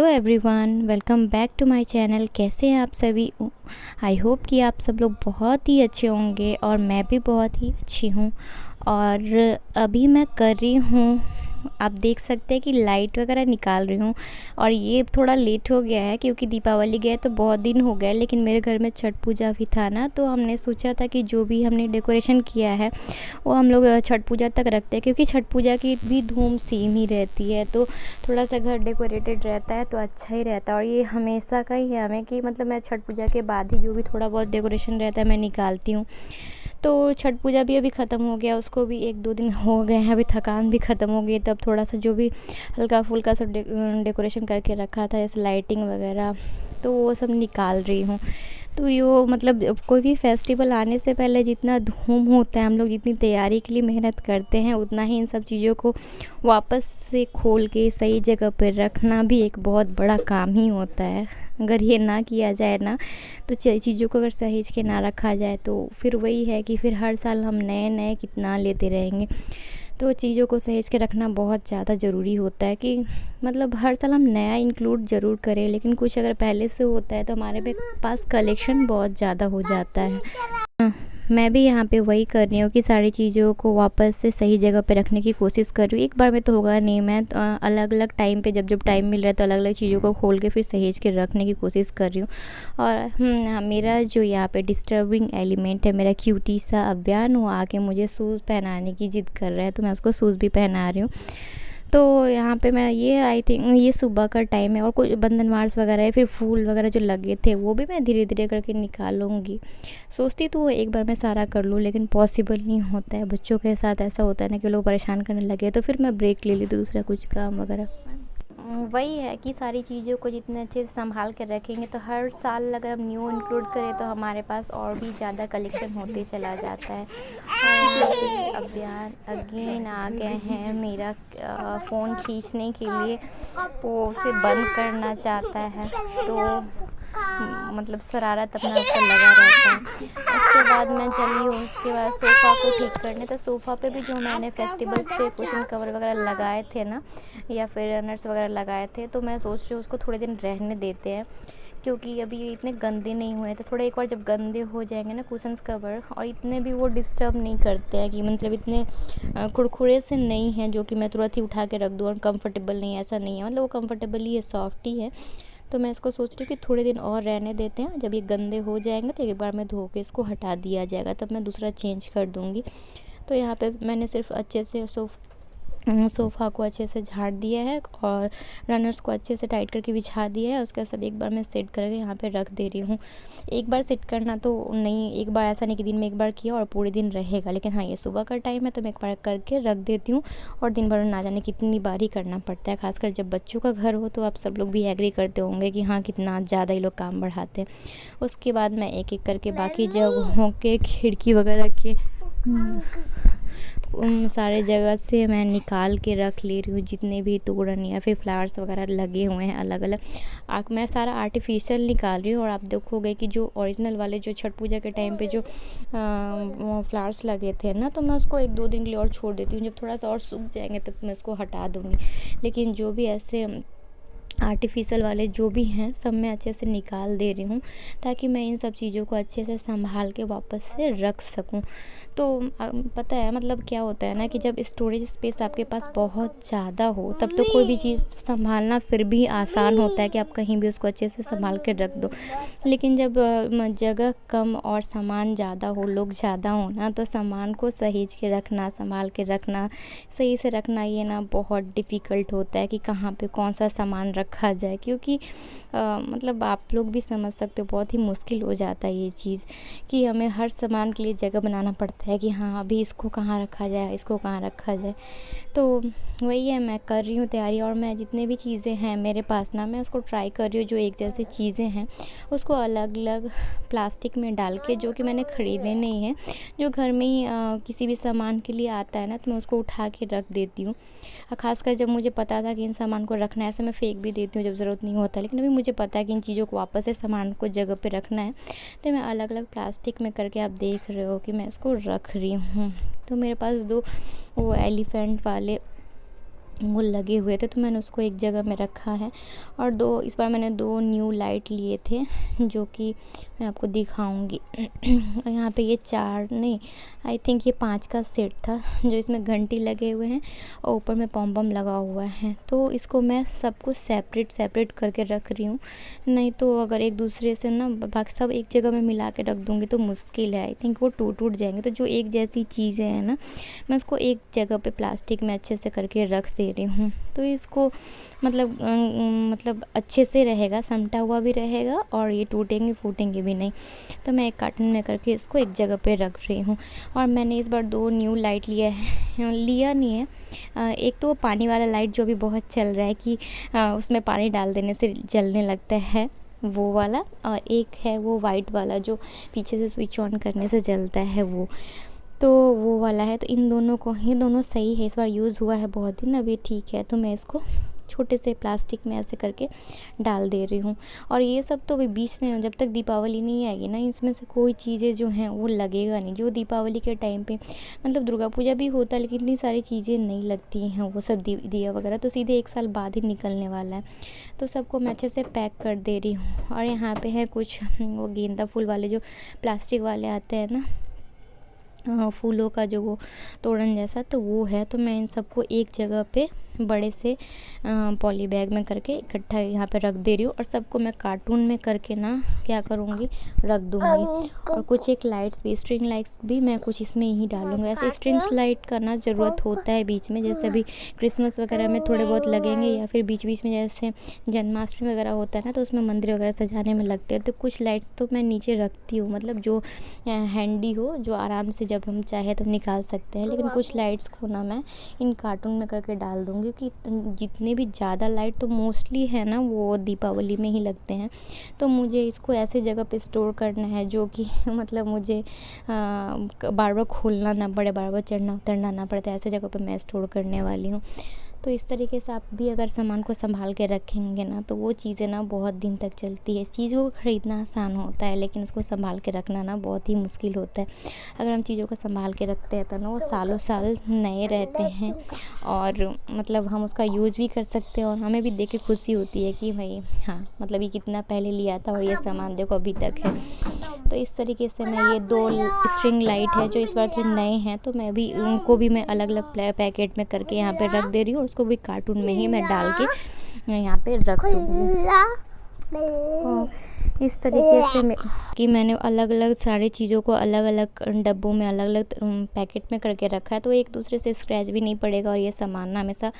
Hello everyone, welcome back to my channel. कैसे हैं आप सभी? आई होप कि आप सब लोग बहुत ही अच्छे होंगे और मैं भी बहुत ही अच्छी हूँ। और अभी मैं कर रही हूँ, आप देख सकते हैं कि लाइट वगैरह निकाल रही हूँ। और ये थोड़ा लेट हो गया है क्योंकि दीपावली गया तो बहुत दिन हो गए, लेकिन मेरे घर में छठ पूजा भी था ना, तो हमने सोचा था कि जो भी हमने डेकोरेशन किया है वो हम लोग छठ पूजा तक रखते हैं, क्योंकि छठ पूजा की भी धूम सेम ही रहती है। तो थोड़ा सा घर डेकोरेटेड रहता है तो अच्छा ही रहता है। और ये हमेशा का ही है हमें कि मतलब मैं छठ पूजा के बाद ही जो भी थोड़ा बहुत डेकोरेशन रहता है मैं निकालती हूँ। तो छठ पूजा भी अभी ख़त्म हो गया, उसको भी 1-2 दिन हो गए हैं, अभी थकान भी ख़त्म हो गई। तब थोड़ा सा जो भी हल्का फुल्का सा डेकोरेशन करके रखा था, जैसे लाइटिंग वगैरह, तो वो सब निकाल रही हूँ। तो यो मतलब कोई भी फेस्टिवल आने से पहले जितना धूम होता है, हम लोग जितनी तैयारी के लिए मेहनत करते हैं, उतना ही इन सब चीज़ों को वापस से खोल के सही जगह पर रखना भी एक बहुत बड़ा काम ही होता है। अगर ये ना किया जाए ना, तो चीज़ों को अगर सहेज के ना रखा जाए तो फिर वही है कि फिर हर साल हम नए नए कितना लेते रहेंगे। तो चीज़ों को सहेज के रखना बहुत ज़्यादा ज़रूरी होता है कि मतलब हर साल हम नया इंक्लूड ज़रूर करें, लेकिन कुछ अगर पहले से होता है तो हमारे पास कलेक्शन बहुत ज़्यादा हो जाता है। मैं भी यहाँ पे वही कर रही हूँ कि सारी चीज़ों को वापस से सही जगह पे रखने की कोशिश कर रही हूँ। एक बार में तो होगा नहीं, मैं अलग अलग टाइम पे जब जब टाइम मिल रहा है तो अलग अलग चीज़ों को खोल के फिर सहेज के रखने की कोशिश कर रही हूँ। और मेरा जो यहाँ पे डिस्टर्बिंग एलिमेंट है, मेरा क्यूटी सा अव्यान, वो आके मुझे शूज़ पहनाने की ज़िद कर रहा है, तो मैं उसको शूज़ भी पहना रही हूँ। तो यहाँ पे मैं ये आई थिंक ये सुबह का टाइम है और कुछ बंधन मार्स वगैरह है, फिर फूल वगैरह जो लगे थे वो भी मैं धीरे धीरे करके निकालूंगी। सोचती तो एक बार मैं सारा कर लूँ, लेकिन पॉसिबल नहीं होता है। बच्चों के साथ ऐसा होता है ना कि लोग परेशान करने लगे, तो फिर मैं ब्रेक ले ली तो दूसरा कुछ काम वगैरह। वही है कि सारी चीज़ों को जितने अच्छे से संभाल कर रखेंगे तो हर साल अगर हम न्यू इंक्लूड करें तो हमारे पास और भी ज़्यादा कलेक्शन होते चला जाता है। और यहाँ पे अभियान अगेन आ गए हैं, मेरा फ़ोन खींचने के लिए वो उसे बंद करना चाहता है, तो मतलब शरारत अपना ऊपर लगा रहता है। उसके बाद मैं चली हूँ, उसके बाद सोफ़ा को ठीक करने। तो सोफ़ा पे भी जो मैंने फेस्टिवल्स पे कुशन कवर वगैरह लगाए थे ना, या फिर रनर्स वगैरह लगाए थे, तो मैं सोच रही हूँ उसको थोड़े दिन रहने देते हैं, क्योंकि अभी इतने गंदे नहीं हुए। तो थोड़ा एक बार जब गंदे हो जाएंगे ना कुशन्स कवर, और इतने भी वो डिस्टर्ब नहीं करते हैं कि मतलब इतने कुरकुरे से नहीं हैं जो कि मैं तुरंत ही उठा के रख दूँ और कंफर्टेबल नहीं है, ऐसा नहीं है। मतलब वो कंफर्टेबल ही है, सॉफ्ट ही है। तो मैं इसको सोच रही हूँ कि थोड़े दिन और रहने देते हैं, जब ये गंदे हो जाएंगे तो एक बार मैं धो के इसको हटा दिया जाएगा, तब मैं दूसरा चेंज कर दूँगी। तो यहाँ पे मैंने सिर्फ अच्छे से सोफ़ा को अच्छे से झाड़ दिया है और रनर्स को अच्छे से टाइट करके बिछा दिया है। उसका सब एक बार मैं सेट करके यहाँ पे रख दे रही हूँ। एक बार सेट करना तो नहीं, एक बार ऐसा नहीं कि दिन में एक बार किया और पूरे दिन रहेगा, लेकिन हाँ ये सुबह का टाइम है तो मैं एक बार करके रख देती हूँ। और दिन भर ना जाने कितनी बार ही करना पड़ता है, खासकर जब बच्चों का घर हो। तो आप सब लोग भी एग्री करते होंगे कि हाँ कितना ज़्यादा ये लोग काम बढ़ाते हैं। उसके बाद मैं एक एक करके बाकी जगहों के खिड़की वगैरह के उन सारे जगह से मैं निकाल के रख ले रही हूँ, जितने भी तोरण या फिर फ्लावर्स वगैरह लगे हुए हैं अलग अलग। मैं सारा आर्टिफिशियल निकाल रही हूँ। और आप देखोगे कि जो ओरिजिनल वाले जो छठ पूजा के टाइम पे जो फ्लावर्स लगे थे ना, तो मैं उसको 1-2 दिन के लिए और छोड़ देती हूँ। जब थोड़ा सा और सूख जाएंगे तब मैं उसको हटा दूँगी। लेकिन जो भी ऐसे आर्टिफिशियल वाले जो भी हैं सब मैं अच्छे से निकाल दे रही हूँ, ताकि मैं इन सब चीज़ों को अच्छे से संभाल के वापस से रख सकूँ। तो पता है मतलब क्या होता है ना कि जब स्टोरेज स्पेस आपके पास बहुत ज़्यादा हो, तब तो कोई भी चीज़ संभालना फिर भी आसान होता है कि आप कहीं भी उसको अच्छे से संभाल के रख दो। लेकिन जब जगह कम और सामान ज़्यादा हो, लोग ज़्यादा हो ना, तो सामान को सहेज के रखना, संभाल के रखना, सही से रखना, ये ना बहुत डिफ़िकल्ट होता है कि कहाँ पे कौन सा सामान रखा जाए। क्योंकि मतलब आप लोग भी समझ सकते हो, बहुत ही मुश्किल हो जाता है ये चीज़ कि हमें हर सामान के लिए जगह बनाना पड़ता है कि हाँ अभी इसको कहाँ रखा जाए, इसको कहाँ रखा जाए। तो वही है, मैं कर रही हूँ तैयारी। और मैं जितने भी चीज़ें हैं मेरे पास ना, मैं उसको ट्राई कर रही हूँ, जो एक जैसी चीज़ें हैं उसको अलग अलग प्लास्टिक में डाल के, जो कि मैंने ख़रीदे नहीं हैं, जो घर में ही किसी भी सामान के लिए आता है ना, तो मैं उसको उठा के रख देती हूँ। ख़ासकर जब मुझे पता था कि इन सामान को रखना है, ऐसे मैं फेंक भी देती हूँ जब ज़रूरत नहीं होता, लेकिन अभी मुझे पता है कि इन चीज़ों को वापस से सामान को जगह पे रखना है, तो मैं अलग अलग प्लास्टिक में करके, आप देख रहे हो कि मैं इसको रख रही हूँ। तो मेरे पास 2 वो एलिफेंट वाले वो लगे हुए थे, तो मैंने उसको एक जगह में रखा है। और इस बार मैंने 2 न्यू लाइट लिए थे जो कि मैं आपको दिखाऊंगी। यहाँ पे ये 4 नहीं, आई थिंक ये 5 का सेट था, जो इसमें घंटी लगे हुए हैं और ऊपर में पॉम पॉम लगा हुआ है। तो इसको मैं सबको सेपरेट करके रख रही हूँ, नहीं तो अगर एक दूसरे से ना बाकी सब एक जगह में मिला के रख दूँगी तो मुश्किल है, आई थिंक वो टूट जाएंगे। तो जो एक जैसी चीज़ें हैं ना, मैं उसको एक जगह पे प्लास्टिक में अच्छे से करके रख दे रही हूँ। तो इसको मतलब अच्छे से रहेगा, समटा हुआ भी रहेगा और ये टूटेंगे फूटेंगे भी नहीं। तो मैं एक कार्टन में करके इसको एक जगह पे रख रही हूँ। और मैंने इस बार 2 न्यू लाइट लिया नहीं है। एक तो पानी वाला लाइट जो भी बहुत चल रहा है कि उसमें पानी डाल देने से जलने लगता है, वो वाला। और एक है वो वाइट वाला जो पीछे से स्विच ऑन करने से जलता है, वो वाला है। तो इन दोनों को ही, दोनों सही है, इस बार यूज़ हुआ है बहुत दिन, अभी ठीक है। तो मैं इसको छोटे से प्लास्टिक में ऐसे करके डाल दे रही हूँ। और ये सब तो बीच में जब तक दीपावली नहीं आएगी ना, इसमें से कोई चीज़ें जो हैं वो लगेगा नहीं। जो दीपावली के टाइम पे मतलब दुर्गा पूजा भी होता है, लेकिन इतनी सारी चीज़ें नहीं लगती हैं, वो सब दिया वगैरह तो सीधे 1 साल बाद ही निकलने वाला है। तो सबको मैं अच्छे से पैक कर दे रही हूँ। और यहाँ पे है कुछ वो गेंदा फूल वाले जो प्लास्टिक वाले आते हैं ना, फूलों का जो वो तोड़न जैसा, तो वो है। तो मैं इन सबको एक जगह पे बड़े से पॉली बैग में करके इकट्ठा यहाँ पे रख दे रही हूँ। और सबको मैं कार्टून में करके ना क्या करूँगी, रख दूँगी। और कुछ एक लाइट्स भी, स्ट्रिंग लाइट्स भी मैं कुछ इसमें ही डालूँगी। ऐसे स्ट्रिंग्स लाइट का ना ज़रूरत होता है बीच में, जैसे अभी क्रिसमस वगैरह में थोड़े बहुत लगेंगे, या फिर बीच बीच में जैसे जन्माष्टमी वगैरह होता है ना, तो उसमें मंदिर वगैरह सजाने में लगते हैं। तो कुछ लाइट्स तो मैं नीचे रखती हूँ, मतलब जो हैंडी हो, जो आराम से जब हम चाहे तो निकाल सकते हैं। लेकिन कुछ लाइट्स को ना मैं इन कार्टून में करके डाल दूँगी, क्योंकि जितने भी ज़्यादा लाइट तो मोस्टली है ना वो दीपावली में ही लगते हैं। तो मुझे इसको ऐसे जगह पे स्टोर करना है जो कि मतलब मुझे बार बार खोलना ना पड़े, बार बार चढ़ना उतरना ना पड़े। तो ऐसे जगह पे मैं स्टोर करने वाली हूँ। तो इस तरीके से आप भी अगर सामान को संभाल के रखेंगे ना, तो वो चीज़ें ना बहुत दिन तक चलती है। चीज़ों को ख़रीदना आसान होता है, लेकिन उसको संभाल के रखना ना बहुत ही मुश्किल होता है। अगर हम चीज़ों को संभाल के रखते हैं तो ना वो सालों साल नए रहते हैं, और मतलब हम उसका यूज़ भी कर सकते हैं। और हमें भी देख के खुशी होती है कि भाई हाँ, मतलब ये कितना पहले लिया था और ये सामान देखो अभी तक है। तो इस तरीके से मैं ये 2 स्ट्रिंग लाइट है जो इस बार के नए हैं, तो मैं भी उनको भी मैं अलग अलग पैकेट में करके यहाँ पे रख दे रही हूँ। और उसको भी कार्टून में ही मैं डाल के यहाँ पे रख दूँगी। इस तरीके से कि मैंने अलग अलग सारी चीज़ों को अलग अलग डब्बों में अलग अलग पैकेट में करके रखा है, तो एक दूसरे से स्क्रैच भी नहीं पड़ेगा और ये सामान ना हमेशा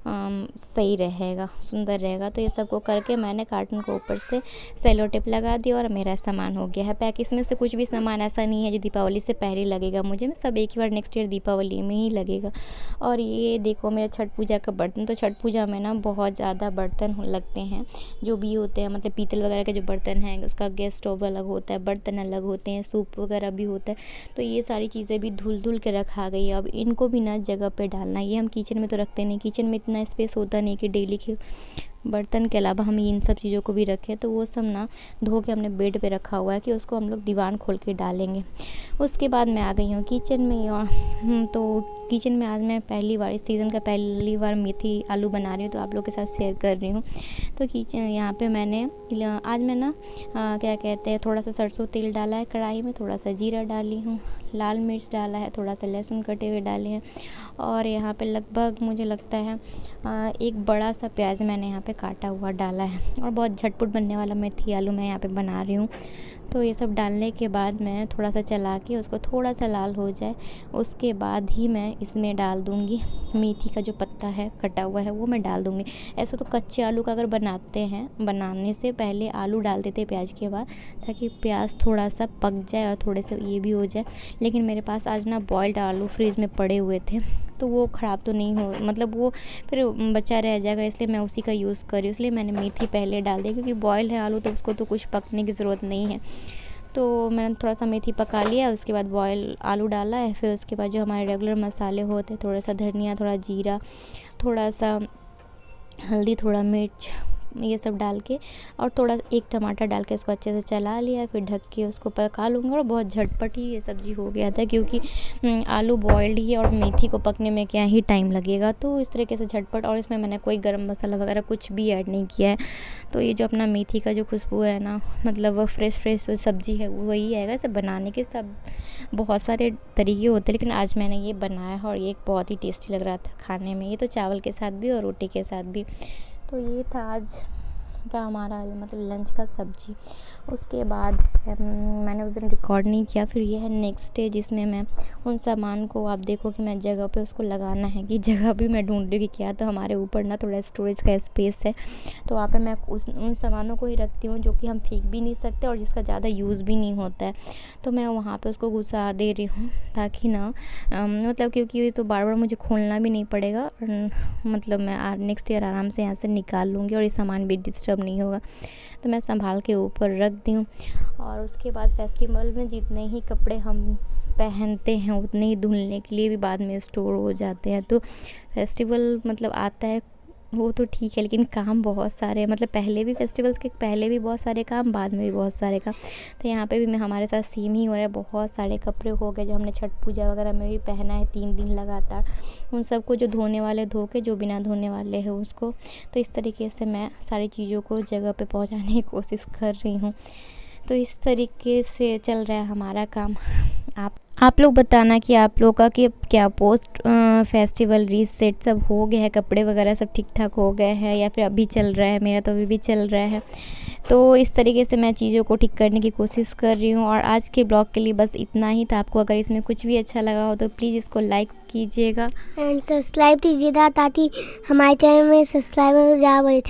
सही रहेगा, सुंदर रहेगा। तो ये सबको करके मैंने कार्टून को ऊपर से सेलो टेप लगा दिया और मेरा सामान हो गया है पैक। इसमें से कुछ भी सामान ऐसा नहीं है जो दीपावली से पहले लगेगा मुझे, मैं सब एक ही बार नेक्स्ट ईयर दीपावली में ही लगेगा। और ये देखो मेरा छठ पूजा का बर्तन, तो छठ पूजा में ना बहुत ज़्यादा बर्तन लगते हैं जो भी होते हैं, मतलब पीतल वगैरह के जो बर्तन हैं, उसका गैस स्टोव अलग होता है, बर्तन अलग होते हैं, सूप वगैरह भी होता है। तो ये सारी चीज़ें भी धुल के रखा गई है। अब इनको भी ना जगह पे डालना, ये हम किचन में तो रखते नहीं, किचन में इतना स्पेस होता नहीं कि डेली के बर्तन के अलावा हम इन सब चीज़ों को भी रखें। तो वो सब ना धो के हमने बेड पे रखा हुआ है कि उसको हम लोग दीवान खोल के डालेंगे। उसके बाद मैं आ गई हूँ किचन में। और तो किचन में आज मैं पहली बार इस सीज़न का पहली बार मेथी आलू बना रही हूँ, तो आप लोग के साथ शेयर कर रही हूँ। तो किचन यहाँ पे मैंने आज मैं ना क्या कहते हैं, थोड़ा सा सरसों तेल डाला है कढ़ाई में, थोड़ा सा जीरा डाली हूँ, लाल मिर्च डाला है, थोड़ा सा लहसुन कटे हुए डाले हैं। और यहाँ पे लगभग मुझे लगता है एक बड़ा सा प्याज मैंने यहाँ पे काटा हुआ डाला है। और बहुत झटपट बनने वाला मेथी आलू मैं यहाँ पे बना रही हूँ। तो ये सब डालने के बाद मैं थोड़ा सा चला के उसको थोड़ा सा लाल हो जाए, उसके बाद ही मैं इसमें डाल दूँगी मेथी का जो पत्ता है कटा हुआ है, वो मैं डाल दूँगी। ऐसे तो कच्चे आलू का अगर बनाते हैं, बनाने से पहले आलू डाल देते प्याज के बाद, ताकि प्याज थोड़ा सा पक जाए और थोड़े से ये भी हो जाए। लेकिन मेरे पास आज ना बॉइल्ड आलू फ्रिज में पड़े हुए थे, तो वो ख़राब तो नहीं हो, मतलब वो फिर बचा रह जाएगा, इसलिए मैं उसी का यूज़ करी, इसलिए मैंने मेथी पहले डाल दी। क्योंकि बॉयल है आलू तो उसको तो कुछ पकने की ज़रूरत नहीं है। तो मैंने थोड़ा सा मेथी पका लिया, उसके बाद बॉयल आलू डाला है। फिर उसके बाद जो हमारे रेगुलर मसाले होते हैं, थोड़ा सा धनिया, थोड़ा जीरा, थोड़ा सा हल्दी, थोड़ा मिर्च ये सब डाल के और थोड़ा एक टमाटर डाल के इसको अच्छे से चला लिया, फिर ढक के उसको पका लूँगा। और बहुत झटपट ही ये सब्ज़ी हो गया था, क्योंकि आलू बॉयल्ड ही और मेथी को पकने में क्या ही टाइम लगेगा। तो इस तरीके से झटपट, और इसमें मैंने कोई गरम मसाला वगैरह कुछ भी ऐड नहीं किया है। तो ये जो अपना मेथी का जो खुशबू है ना, मतलब वो फ्रेश सब्ज़ी है वही आएगा। इसे बनाने के सब बहुत सारे तरीके होते हैं, लेकिन आज मैंने ये बनाया है और ये बहुत ही टेस्टी लग रहा था खाने में। ये तो चावल के साथ भी और रोटी के साथ भी। तो ये था आज का हमारा मतलब लंच का सब्ज़ी। उसके बाद मैंने उस दिन रिकॉर्ड नहीं किया। फिर ये है नेक्स्ट डे, जिसमें मैं उन सामान को, आप देखो कि मैं जगह पे उसको लगाना है कि जगह भी मैं ढूंढ रही हूँ कि क्या। तो हमारे ऊपर ना थोड़ा स्टोरेज का स्पेस है, तो वहाँ पे मैं उन सामानों को ही रखती हूँ जो कि हम फेंक भी नहीं सकते और जिसका ज़्यादा यूज़ भी नहीं होता है। तो मैं वहाँ पे उसको घुसा दे रही हूँ, ताकि ना मतलब क्योंकि तो बार बार मुझे खोलना भी नहीं पड़ेगा। मतलब मैं नेक्स्ट ईयर आराम से यहाँ से निकाल लूँगी और ये सामान भी डिस्टर्ब नहीं होगा। तो मैं संभाल के ऊपर रख दी हूँ। और उसके बाद फेस्टिवल में जितने ही कपड़े हम पहनते हैं उतने ही धुलने के लिए भी बाद में स्टोर हो जाते हैं। तो फेस्टिवल मतलब आता है वो तो ठीक है, लेकिन काम बहुत सारे, मतलब पहले भी फेस्टिवल्स के पहले भी बहुत सारे काम, बाद में भी बहुत सारे काम। तो यहाँ पे भी मैं हमारे साथ सेम ही हो रहा है। बहुत सारे कपड़े हो गए जो हमने छठ पूजा वगैरह में भी पहना है 3 दिन लगातार। उन सबको जो धोने वाले धो के, जो बिना धोने वाले हैं उसको। तो इस तरीके से मैं सारी चीज़ों को जगह पे पहुँचाने की कोशिश कर रही हूँ। तो इस तरीके से चल रहा है हमारा काम। आप लोग बताना कि आप लोग का कि क्या पोस्ट फेस्टिवल रीसेट सब हो गया है, कपड़े वगैरह सब ठीक ठाक हो गए हैं या फिर अभी चल रहा है। मेरा तो अभी भी चल रहा है। तो इस तरीके से मैं चीज़ों को ठीक करने की कोशिश कर रही हूँ। और आज के ब्लॉग के लिए बस इतना ही था। आपको अगर इसमें कुछ भी अच्छा लगा हो तो प्लीज़ इसको लाइक कीजिएगा एंड सब्सक्राइब कीजिएगा, ताकि हमारे चैनल में सब्सक्राइबर ज़्यादा बढ़े।